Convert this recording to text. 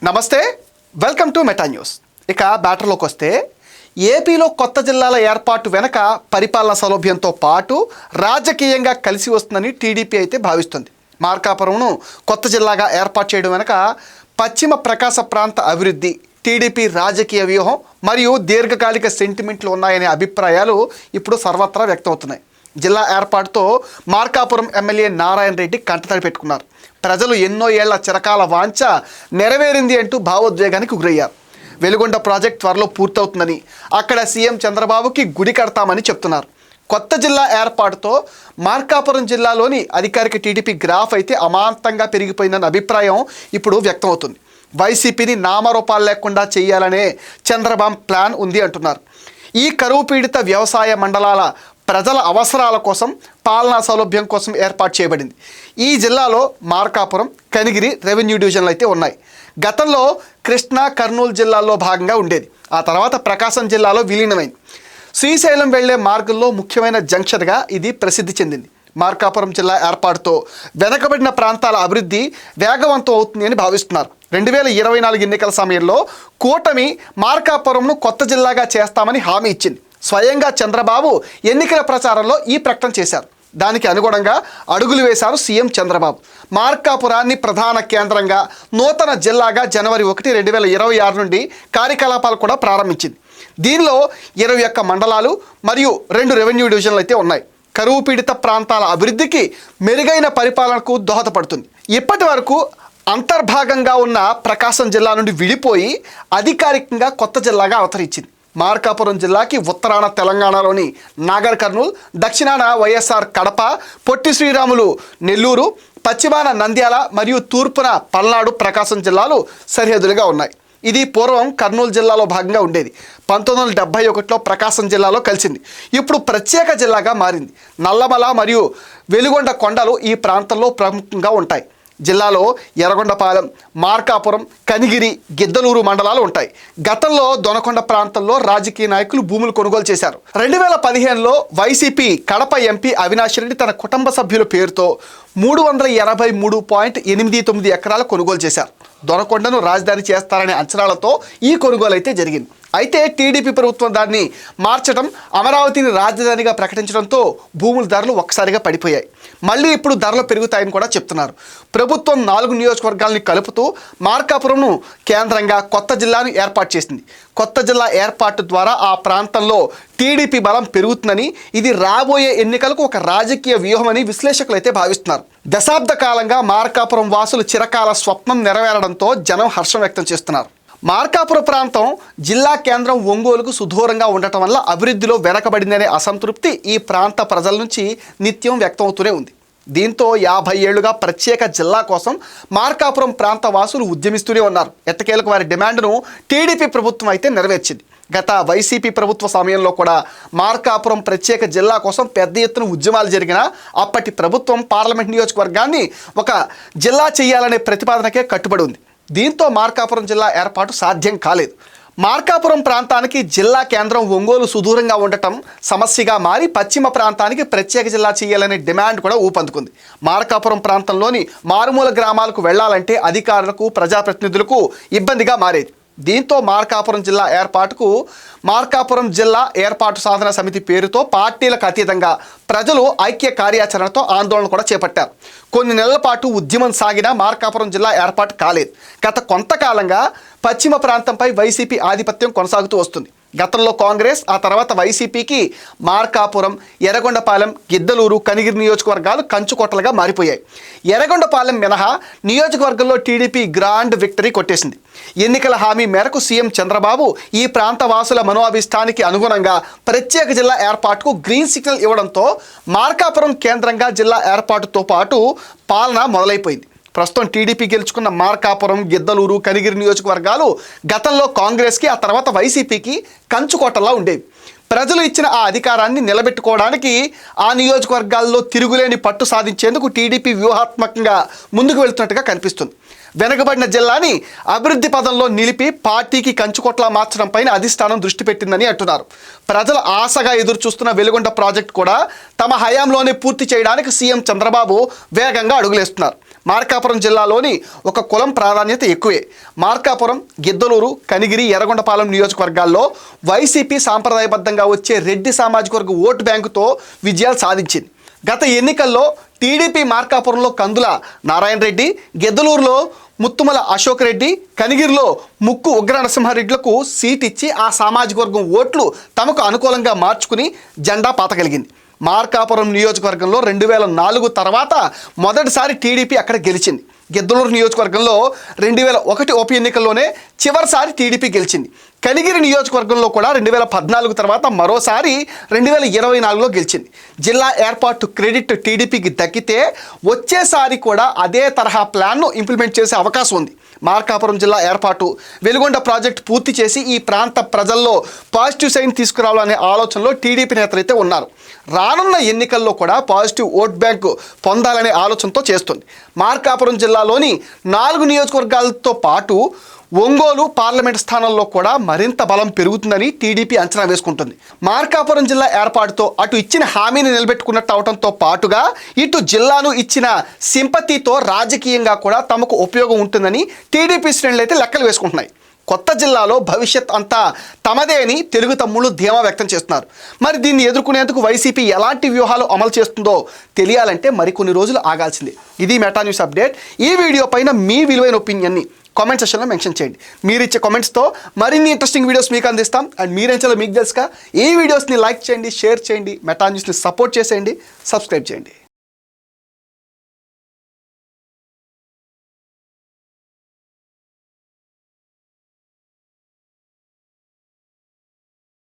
నమస్తే, welcome to meta news. ఇక బ్యాటర్లోకి వస్తే ఏపీలో కొత్త జిల్లాల ఏర్పాటు వెనక పరిపాలనా సౌలభ్యంతో పాటు రాజకీయంగా కలిసి వస్తుందని టీడీపీ అయితే భావిస్తుంది. మార్కాపురంను కొత్త జిల్లాగా ఏర్పాటు చేయడం వెనక పశ్చిమ ప్రకాశ ప్రాంత అభివృద్ధి, టీడీపీ రాజకీయ వ్యూహం మరియు దీర్ఘకాలిక సెంటిమెంట్లు ఉన్నాయనే అభిప్రాయాలు ఇప్పుడు సర్వత్రా వ్యక్తమవుతున్నాయి. జిల్లా ఏర్పాటుతో మార్కాపురం ఎమ్మెల్యే నారాయణ రెడ్డి కంటతడి పెట్టుకున్నారు. ప్రజలు ఎన్నో ఏళ్ల చిరకాల వాంఛ నెరవేరింది అంటూ భావోద్వేగానికి గురయ్యారు. వెలుగొండ ప్రాజెక్ట్ త్వరలో పూర్తవుతుందని, అక్కడ సీఎం చంద్రబాబుకి గుడి కడతామని చెప్తున్నారు. కొత్త జిల్లా ఏర్పాటుతో మార్కాపురం జిల్లాలోని అధికారిక టీడీపీ గ్రాఫ్ అయితే అమాంతంగా పెరిగిపోయిందన్న అభిప్రాయం ఇప్పుడు వ్యక్తమవుతుంది. వైసీపీని నామరూపాలు లేకుండా చేయాలనే చంద్రబాబు ప్లాన్ ఉంది అంటున్నారు. ఈ కరువు పీడిత వ్యవసాయ మండలాల ప్రజల అవసరాల కోసం, పాలనా సౌలభ్యం కోసం ఏర్పాటు చేయబడింది. ఈ జిల్లాలో మార్కాపురం, కనిగిరి రెవెన్యూ డివిజన్లు అయితే ఉన్నాయి. గతంలో కృష్ణా, కర్నూలు జిల్లాల్లో భాగంగా ఉండేది. ఆ తర్వాత ప్రకాశం జిల్లాలో విలీనమైంది. శ్రీశైలం వెళ్లే మార్గంలో ముఖ్యమైన జంక్షన్గా ఇది ప్రసిద్ధి చెందింది. మార్కాపురం జిల్లా ఏర్పాటుతో వెనకబడిన ప్రాంతాల అభివృద్ధి వేగవంతం అవుతుంది అని భావిస్తున్నారు. 2024 ఎన్నికల సమయంలో కూటమి మార్కాపురంను కొత్త జిల్లాగా చేస్తామని హామీ ఇచ్చింది. స్వయంగా చంద్రబాబు ఎన్నికల ప్రచారంలో ఈ ప్రకటన చేశారు. దానికి అనుగుణంగా అడుగులు వేశారు సీఎం చంద్రబాబు. మార్కాపురాన్ని ప్రధాన కేంద్రంగా నూతన జిల్లాగా జనవరి 1, 2026 నుండి కార్యకలాపాలు కూడా ప్రారంభించింది. దీనిలో 21 మండలాలు మరియు 2 రెవెన్యూ డివిజన్లు అయితే ఉన్నాయి. కరువు పీడిత ప్రాంతాల అభివృద్ధికి, మెరుగైన పరిపాలనకు దోహదపడుతుంది. ఇప్పటి వరకు అంతర్భాగంగా ఉన్న ప్రకాశం జిల్లా నుండి విడిపోయి అధికారికంగా కొత్త జిల్లాగా అవతరించింది. మార్కాపురం జిల్లాకి ఉత్తరాన తెలంగాణలోని నాగర్ కర్నూల్, దక్షిణాన వైఎస్ఆర్ కడప, పొట్టి శ్రీరాములు నెల్లూరు, పశ్చిమాన నంద్యాల మరియు తూర్పున పల్నాడు, ప్రకాశం జిల్లాలు సరిహద్దులుగా ఉన్నాయి. ఇది పూర్వం కర్నూలు జిల్లాలో భాగంగా ఉండేది. 1971లో ప్రకాశం జిల్లాలో కలిసింది. ఇప్పుడు ప్రత్యేక జిల్లాగా మారింది. నల్లమల మరియు వెలుగొండ కొండలు ఈ ప్రాంతంలో ప్రముఖంగా ఉంటాయి. జిల్లాలో ఎర్రగొండపాలెం, మార్కాపురం, కనిగిరి, గిద్దలూరు మండలాలు ఉంటాయి. గతంలో దొనకొండ ప్రాంతంలో రాజకీయ నాయకులు భూములు కొనుగోలు చేశారు. 2015లో వైసీపీ కడప ఎంపీ అవినాష్ రెడ్డి తన కుటుంబ సభ్యుల పేరుతో 383.89 ఎకరాలు కొనుగోలు చేశారు. దొనకొండను రాజధాని చేస్తారనే అంచనాలతో ఈ కొనుగోలు అయితే జరిగింది. అయితే టీడీపీ ప్రభుత్వం దాన్ని మార్చడం, అమరావతిని రాజధానిగా ప్రకటించడంతో భూముల ధరలు ఒక్కసారిగా పడిపోయాయి. మళ్ళీ ఇప్పుడు ధరలు పెరుగుతాయని కూడా చెప్తున్నారు. ప్రభుత్వం 4 నియోజకవర్గాలని కలుపుతూ మార్కాపురంను కేంద్రంగా కొత్త జిల్లాను ఏర్పాటు చేసింది. కొత్త జిల్లా ఏర్పాటు ద్వారా ఆ ప్రాంతంలో టీడీపీ బలం పెరుగుతుందని, ఇది రాబోయే ఎన్నికలకు ఒక రాజకీయ వ్యూహమని విశ్లేషకులు అయితే భావిస్తున్నారు. దశాబ్ద కాలంగా మార్కాపురం వాసులు చిరకాల స్వప్నం నెరవేరడంతో జనం హర్షం వ్యక్తం చేస్తున్నారు. మార్కాపురం ప్రాంతం జిల్లా కేంద్రం ఒంగోలుకు సుదూరంగా ఉండటం వల్ల అభివృద్ధిలో వెనకబడిందనే అసంతృప్తి ఈ ప్రాంత ప్రజల నుంచి నిత్యం వ్యక్తమవుతూనే ఉంది. దీంతో 50 ఏళ్లుగా ప్రత్యేక జిల్లా కోసం మార్కాపురం ప్రాంత వాసులు ఉద్యమిస్తూనే ఉన్నారు. ఎట్టకేలకు వారి డిమాండ్ను టీడీపీ ప్రభుత్వం అయితే నెరవేర్చింది. గత వైసీపీ ప్రభుత్వ సమయంలో కూడా మార్కాపురం ప్రత్యేక జిల్లా కోసం పెద్ద ఎత్తున ఉద్యమాలు జరిగినా అప్పటి ప్రభుత్వం పార్లమెంట్ నియోజకవర్గాన్ని ఒక జిల్లా చేయాలనే ప్రతిపాదనకే కట్టుబడి ఉంది. దీంతో మార్కాపురం జిల్లా ఏర్పాటు సాధ్యం కాలేదు. మార్కాపురం ప్రాంతానికి జిల్లా కేంద్రం ఒంగోలు సుదూరంగా ఉండటం సమస్యగా మారి పశ్చిమ ప్రాంతానికి ప్రత్యేక జిల్లా చేయాలనే డిమాండ్ కూడా ఊపందుకుంది. మార్కాపురం ప్రాంతంలోని మారుమూల గ్రామాలకు వెళ్లాలంటే అధికారులకు, ప్రజాప్రతినిధులకు ఇబ్బందిగా మారేది. దీంతో మార్కాపురం జిల్లా ఏర్పాటుకు మార్కాపురం జిల్లా ఏర్పాటు సాధన సమితి పేరుతో పార్టీలకు అతీతంగా ప్రజలు ఐక్య కార్యాచరణతో ఆందోళన కూడా చేపట్టారు. కొన్ని నెలల పాటు ఉద్యమం సాగినా మార్కాపురం జిల్లా ఏర్పాటు కాలేదు. గత కొంతకాలంగా పశ్చిమ ప్రాంతంపై వైసీపీ ఆధిపత్యం కొనసాగుతూ వస్తుంది. గతంలో కాంగ్రెస్, ఆ తర్వాత వైసీపీకి మార్కాపురం, ఎర్రగొండపాలెం, గిద్దలూరు, కనిగిరి నియోజకవర్గాలు కంచుకోటలుగా మారిపోయాయి. ఎర్రగొండపాలెం మినహా నియోజకవర్గంలో టీడీపీ గ్రాండ్ విక్టరీ కొట్టేసింది. ఎన్నికల హామీ మేరకు సీఎం చంద్రబాబు ఈ ప్రాంత వాసుల మనోభిష్టానికి అనుగుణంగా ప్రత్యేక జిల్లా ఏర్పాటుకు గ్రీన్ సిగ్నల్ ఇవ్వడంతో మార్కాపురం కేంద్రంగా జిల్లా ఏర్పాటుతో పాటు పాలన మొదలైపోయింది. ప్రస్తుతం టీడీపీ గెలుచుకున్న మార్కాపురం, గిద్దలూరు, కనిగిరి నియోజకవర్గాలు గతంలో కాంగ్రెస్కి, ఆ తర్వాత వైసీపీకి కంచుకోటలా ఉండేవి. ప్రజలు ఇచ్చిన ఆ అధికారాన్ని నిలబెట్టుకోవడానికి ఆ నియోజకవర్గాల్లో తిరుగులేని పట్టు సాధించేందుకు టీడీపీ వ్యూహాత్మకంగా ముందుకు వెళ్తున్నట్టుగా కనిపిస్తుంది. వెనుకబడిన జిల్లాని అభివృద్ధి పదంలో నిలిపి పార్టీకి కంచుకోట్లా మార్చడం పైన అధిష్టానం దృష్టి పెట్టిందని అంటున్నారు. ప్రజలు ఆశగా ఎదురు చూస్తున్న వెలుగొండ ప్రాజెక్టు కూడా తమ హయాంలోనే పూర్తి చేయడానికి సీఎం చంద్రబాబు వేగంగా అడుగులేస్తున్నారు. మార్కాపురం జిల్లాలోని ఒక కులం ప్రాధాన్యత ఎక్కువే. మార్కాపురం, గిద్దలూరు, కనిగిరి, ఎర్రగొండపాలెం నియోజకవర్గాల్లో వైసీపీ సాంప్రదాయబద్ధంగా వచ్చే రెడ్డి సామాజిక వర్గ ఓటు బ్యాంకుతో విజయాలు సాధించింది. గత ఎన్నికల్లో టీడీపీ మార్కాపురంలో కందుల నారాయణ రెడ్డి, గిద్దలూరులో ముత్తుమల అశోక్ రెడ్డి, కనిగిరిలో ముక్కు ఉగ్ర నరసింహారెడ్డిలకు సీట్ ఇచ్చి ఆ సామాజిక వర్గం ఓట్లు తమకు అనుకూలంగా మార్చుకుని జెండా పాతగలిగింది. మార్కాపురం నియోజకవర్గంలో 2004 తర్వాత మొదటిసారి టీడీపీ అక్కడ గెలిచింది. గిద్దలూరు నియోజకవర్గంలో 2001 ఉప ఎన్నికల్లోనే చివరిసారి టీడీపీ గెలిచింది. కనిగిరి నియోజకవర్గంలో కూడా 2014 తర్వాత మరోసారి 2024లో గెలిచింది. జిల్లా ఏర్పాటు క్రెడిట్ టీడీపీకి దక్కితే వచ్చేసారి కూడా అదే తరహా ప్లాన్ను ఇంప్లిమెంట్ చేసే అవకాశం ఉంది. మార్కాపురం జిల్లా ఏర్పాటు, వెలుగొండ ప్రాజెక్టు పూర్తి చేసి ఈ ప్రాంత ప్రజల్లో పాజిటివ్ సైన్ తీసుకురావాలనే ఆలోచనలో టీడీపీ నేతలు అయితే ఉన్నారు. రానున్న ఎన్నికల్లో కూడా పాజిటివ్ ఓట్ బ్యాంకు పొందాలనే ఆలోచనతో చేస్తుంది. మార్కాపురం జిల్లాలోని 4 నియోజకవర్గాలతో పాటు ఒంగోలు పార్లమెంట్ స్థానంలో కూడా మరింత బలం పెరుగుతుందని టీడీపీ అంచనా వేసుకుంటుంది. మార్కాపురం జిల్లా ఏర్పాటుతో అటు ఇచ్చిన హామీని నిలబెట్టుకున్నట్టు అవడంతో పాటుగా ఇటు జిల్లాను ఇచ్చిన సింపతితో రాజకీయంగా కూడా తమకు ఉపయోగం ఉంటుందని టీడీపీ శ్రేణులు అయితే లెక్కలు వేసుకుంటున్నాయి. కొత్త జిల్లాలో భవిష్యత్ అంతా తమదే అని తెలుగు తమ్ముళ్ళు ధీమా వ్యక్తం చేస్తున్నారు. మరి దీన్ని ఎదుర్కొనేందుకు వైసీపీ ఎలాంటి వ్యూహాలు అమలు చేస్తుందో తెలియాలంటే మరికొన్ని రోజులు ఆగాల్సిందే. ఇది మెటా న్యూస్ అప్డేట్. ఈ వీడియో పైన మీ విలువైన ఒపీనియన్ని కామెంట్ సెక్షన్లో మెన్షన్ చేయండి. మీరు ఇచ్చే కామెంట్స్తో మరిన్ని ఇంట్రెస్టింగ్ వీడియోస్ మీకు అందిస్తాం. అండ్ మీరేం చేయాలో మీకు తెలుసుగా ఈ వీడియోస్ని లైక్ చేయండి, షేర్ చేయండి, మెటా న్యూస్ని సపోర్ట్ చేసేయండి, సబ్స్క్రైబ్ చేయండి.